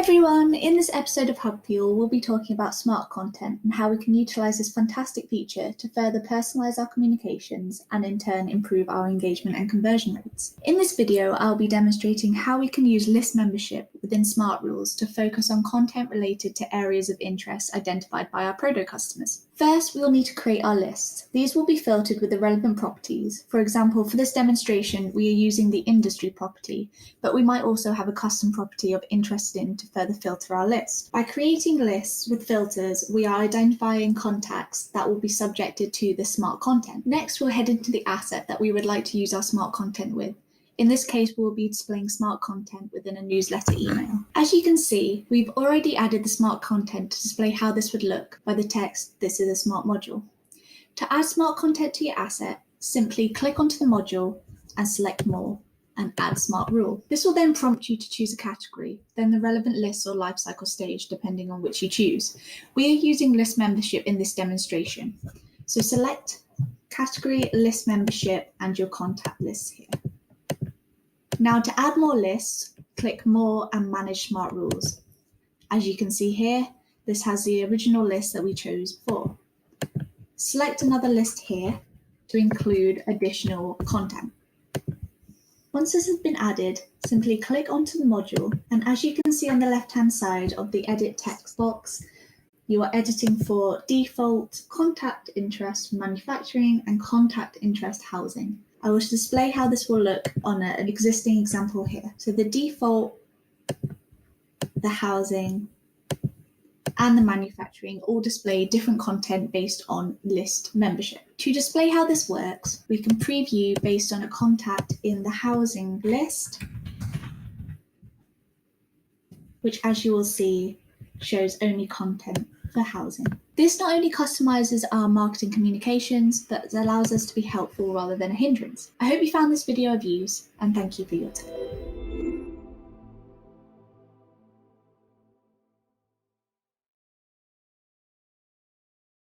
everyone! In this episode of Hub Fuel, we'll be talking about smart content and how we can utilize this fantastic feature to further personalize our communications and in turn improve our engagement and conversion rates. In this video, I'll be demonstrating how we can use list membership within Smart Rules to focus on content related to areas of interest identified by our Proto customers. First, we'll need to create our lists. These will be filtered with the relevant properties. For example, for this demonstration, we are using the industry property, but we might also have a custom property of interested in to further filter our list. By creating lists with filters, we are identifying contacts that will be subjected to the smart content. Next, we'll head into the asset that we would like to use our smart content with. In this case, we'll be displaying smart content within a newsletter email. As you can see, we've already added the smart content to display how this would look by the text, "This is a smart module." To add smart content to your asset, simply click onto the module and select More and Add Smart Rule. This will then prompt you to choose a category, then the relevant list or lifecycle stage, depending on which you choose. We are using list membership in this demonstration. So select Category, List Membership, and your contact lists here. Now to add more lists, click More and Manage Smart Rules. As you can see here, this has the original list that we chose before. Select another list here to include additional content. Once this has been added, simply click onto the module, and as you can see on the left-hand side of the Edit Text box, you are editing for default, contact interest manufacturing, and contact interest housing. I will display how this will look on an existing example here. So the default, the housing, and the manufacturing all display different content based on list membership. To display how this works, we can preview based on a contact in the housing list, which, as you will see, shows only content for housing. This not only customizes our marketing communications, but allows us to be helpful rather than a hindrance. I hope you found this video of use, and thank you for your time.